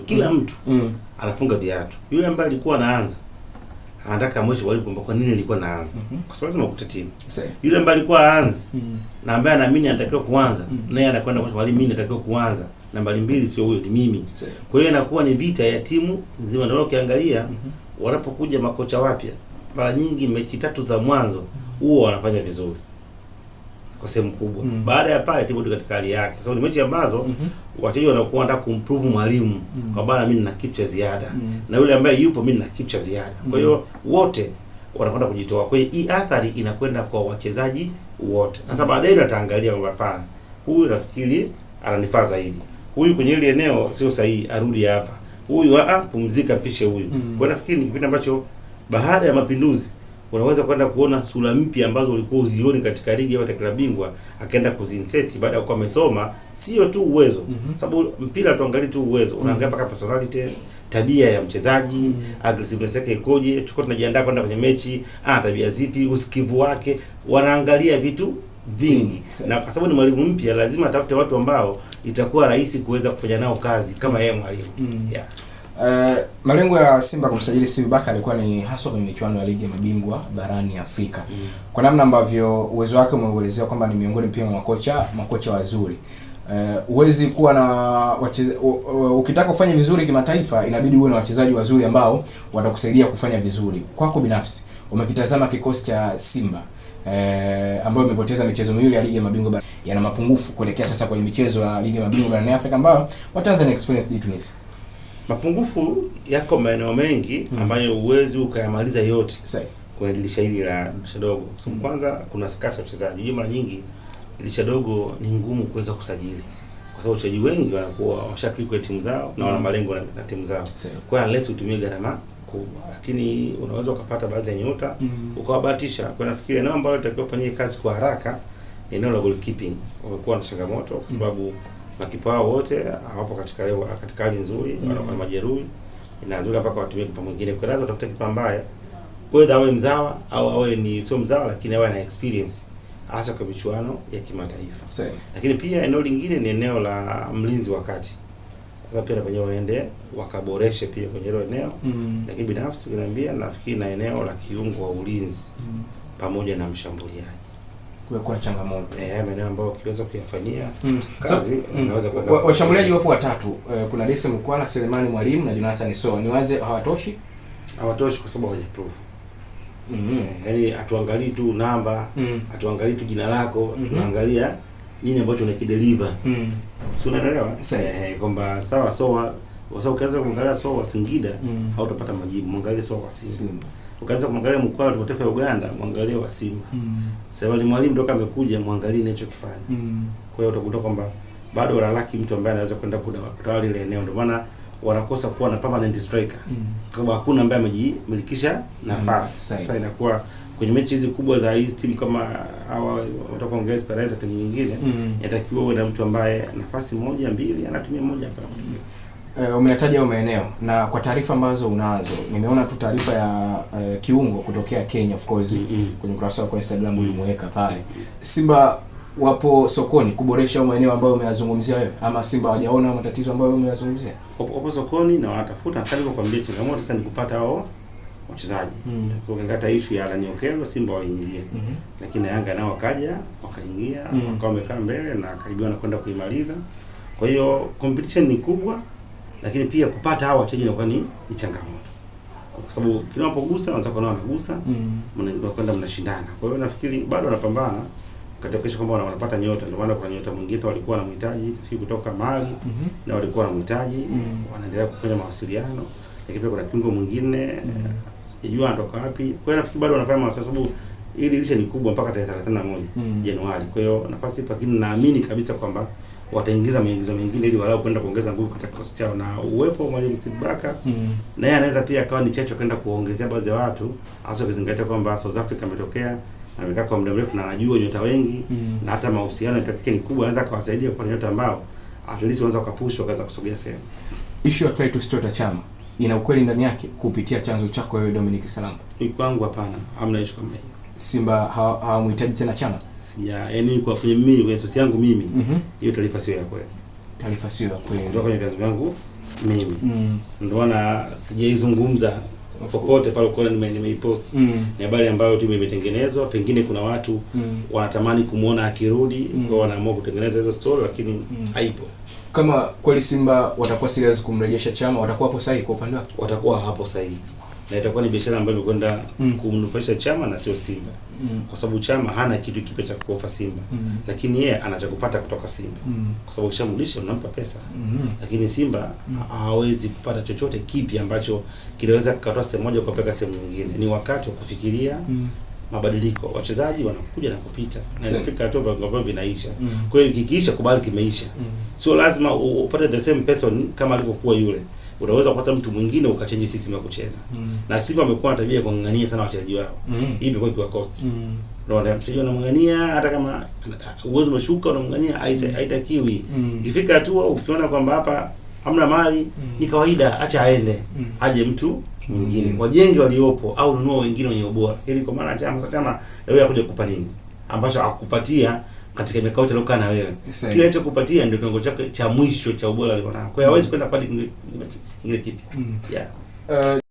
Kila mtu anafunga viatu. Yule ambaye alikuwa anaanza anataka mwisho walipo kwa nini alikuwa anaanza? Kwa sababu lazima ukute timu. Yule ambaye alikuwa aanzi na ambaye anaamini anatakiwa kuanza, naye anakwenda kwa sababu mimi natakiwa kuanza. Nambari 2 sio huyo, ni mimi. Kwa hiyo inakuwa ni vita ya timu nzima. Ndio ukiangalia wanapokuja makocha wapya, mara nyingi mechi 3 za mwanzo huo wanafanya vizuri kwa sehemu kubwa. Baada ya pale timu katika hali yake. Kwa sababu ni mechi ambazo wachezaji wanakuwa wanataka kumprove mwalimu kwa bana, mimi nina kitu cha ziada. Na yule ambaye yupo mimi nina kitu cha ziada. Kwa hiyo wote wanakwenda kujitoa. Kwa hiyo hii athari inakwenda kwa wachezaji wote. Sasa baadaye ataangalia kwamba hapana, huyu nafikiri ananifaa zaidi. Huyu kwenye ile eneo sio sahihi, arudi hapa. Huyu pumzika, mpishe huyu. Kwa nafikiri ni kipindi ambacho baada ya mapinduzi unaweza kwenda kuona sura mpya ambazo ulikuwa uzioni katika ligi ya klabu bingwa, akaenda kuzinsert baada ya kuwa amesoma sio tu uwezo. Sababu mpira tuangalie tu uwezo, unaangalia mpaka personality, tabia ya mchezaji, aggressiveness yake ikoje, tuko tunajiandaa kwenda kwenye mechi, tabia zipi, usikivu wake, wanaangalia vitu vingi. Na kwa sababu ni mwalimu mpya lazima atafute watu ambao itakuwa rahisi kuweza kufanya nao kazi kama yeye mwalimu. Malengo ya Simba kumsajili Steve Barker alikuwa ni haswa kwenye michuano ya ligi ya mabingwa barani Afrika. Kwa namna ambavyo uwezo wake umeuelezea kwamba ni miongoni pia mwa makocha wazuri. Uwezi kuwa na ukitaka kufanya vizuri kimataifa inabidi uwe na wachezaji wazuri ambao watakusaidia kufanya vizuri. Kwako binafsi umekitazama kikosi cha Simba ambayo imepoteza michezo miwili ya ligi ya mabingwa, yana mapungufu kuelekea sasa kwenye michezo ya ligi ya mabingwa barani Afrika ambayo Watanzania experience details. Mapungufu yako maeneo mengi ambayo uwezi ukayamaliza yote kwenye dirisha hili la dirisha dogo. Kwa sababu kwanza kuna skasa wachezaji. Hiyo mara nyingi dirisha dogo ni ngumu kuweza kusajili. Kwa sababu wachezaji wengi wanakuwa wameshaklik kwa timu zao na wana malengo na timu zao. Kwa hiyo unless utumie gharama kubwa, lakini unaweza ukapata baadhi ya nyota ukawabahatisha. Kwa nafikiri eneo ambalo litakiwa kufanyia kazi kwa haraka ni eneo la goalkeeping. Wamekuwa na changamoto kwa sababu makipa wao wote hawapo katika hali nzuri, wana majeruhi. Inazuka mpaka watumie kipa mwingine. Kwa lazima utafuta kipa ambaye whether awe mzawa au awe ni sio mzawa, lakini awe na experience hasa kwa michuano ya kimataifa. Lakini pia eneo lingine ni eneo la mlinzi wa kati. Sasa pia wenyewe waende wakaboreshe pia kwenye hilo eneo. Lakini binafsi niambia nafikiri na eneo la kiungo wa ulinzi pamoja na mshambuliaji kwa changamoto. Maeneo ambayo ukiweza kuyafanyia kazi unaweza kwenda. Washambuliaji wapo watatu. Kuna Dese Mkwala, Selemani Mwalimu na Jonathan Soa. Niwaze hawatoshi? Hawatoshi kwa sababu hawajaprove. Yaani atuangalie tu namba, atuangalie tu jina lako, tunaangalia nini ambacho unakideliver. Si unaelewa? Kwamba sawa Soa, ukianza kumwangalia Soa wa Singida hautapata majibu. Mwangalie Soa wa Simba. Ukaanza kumwangalia Mkwala wa taifa ya Uganda, mwangalie wa Simba. Sasa Mwalimu ndio amekuja, mwangalie anachokifanya. Kwa hiyo utakuta kwamba bado wanalaki mtu ambaye anaweza kwenda kutawala ile eneo. Ndio maana wanakosa kuwa na permanent striker. Kwa sababu hakuna ambaye amejimilikisha nafasi. Sasa inakuwa kwenye mechi hizi kubwa za hizi timu kama hawa wataka kuongeza Esperance timu nyingine, inatakiwa uwe na mtu ambaye nafasi moja mbili anatumia moja hapa. Umeyataja maeneo na kwa taarifa ambazo unazo, nimeona tu taarifa ya kiungo kutokea Kenya of course kwenye ukurasa wa Instagram ulimweka pale. Simba wapo sokoni kuboresha maeneo ambayo umeyazungumzia wewe, ama Simba hawajaona matatizo ambayo umeyazungumzia? Wapo sokoni na watafuta. Kama nilivyokuambia, changamoto sasa ni kupata hao wachezaji. Tukingata issue ya Alan Okello, Simba waliingia. Lakini Yanga nao wakaja, wakaingia, wakawa wamekaa mbele na karibia kwenda kuimaliza. Kwa hiyo competition ni kubwa, lakini pia kupata hao wachezaji inakuwa ni changamoto. Kwa sababu kinapogusa wanaanza kuona wanagusa, mnakwenda mnashindana. Kwa hiyo nafikiri bado wanapambana katika kesho kwamba wanapata nyota. Ndio maana kuna nyota mwingine walikuwa wanamhitaji kutoka Mali na walikuwa wanamhitaji, wanaendelea kufanya mawasiliano. Lakini pia kuna kiungo mwingine sijajua anatoka wapi. Kwa hiyo nafikiri bado wanafanya mawasiliano sababu ili dirisha ni kubwa mpaka tarehe 31 Januari. Kwa hiyo nafasi ipo, lakini naamini kabisa kwamba wataingiza maingizo mengine ili walau kwenda kuongeza nguvu katika kikosi chao, na uwepo wa mwalimu Steve Barker na yeye anaweza pia akawa ni chachu kwenda kuongezea baadhi ya watu, hasa ukizingatia kwamba South Africa ametokea na amekaa kwa muda mrefu na anajua nyota wengi na hata mahusiano yake ni kubwa, anaweza kuwasaidia kwa nyota ambao at least wanaweza kupush wakaweza kusogea sehemu. Issue ya Clatous Chota Chama ina ukweli ndani yake kupitia chanzo chako wewe Dominic Salamba? Ni kwangu hapana, hamna issue kama hiyo. Simba hawamhitaji tena Chama? Yaani kwa mimi, kwa sosi yangu mimi, hiyo taarifa sio ya kweli. taarifa sio ya kweli kutoka kwenye vyanzo vyangu mimi. Ndio maana sijaizungumza popote pale uko nimeipost. Ni habari ambayo tu imetengenezwa, pengine kuna watu wanatamani kumuona akirudi, kwa wanaamua kutengeneza hizo story, lakini haipo. Kama kweli Simba watakuwa serious kumrejesha Chama, watakuwa hapo sahihi kwa upande wao? Watakuwa hapo sahihi. Na itakuwa ni biashara ambayo imekwenda kumnufaisha Chama na sio Simba. Kwa sababu Chama hana kitu kipya cha kuofa Simba. Lakini yeye anachokupata kutoka Simba. Kwa sababu ukishamrudisha unampa pesa. Lakini Simba hawezi kupata chochote kipya ambacho kinaweza kukatoa sehemu moja kupeleka sehemu nyingine. Ni wakati wa kufikiria mabadiliko. Wachezaji wanakuja na kupita. Na inafika hatua viwango vinaisha. Kwa hiyo kikiisha kubali kimeisha. Sio lazima upate the same person kama alivyokuwa yule. Unaweza kupata mtu mwingine ukachange system ya kucheza. Na Simba amekuwa na tabia ya kung'ang'ania sana wachezaji wao. Hii imekuwa ikiwa cost. Unaona mchezaji anamng'ang'ania hata kama uwezo umeshuka, unamng'ang'ania haitakiwi. Ikifika hatua ukiona kwamba hapa hamna mali, ni kawaida, acha aende. Aje mtu mwingine. Wajenge waliopo au nunua wengine wenye ubora. Yaani kwa maana Chama leo yakuja kukupa nini ambacho akupatia katika mikao aliyokaa na wewe. Kile alichokupatia ndio kiwango chake cha mwisho cha ubora alionao. Kwa hiyo hawezi kwenda kwa kingine kipi. Yeah.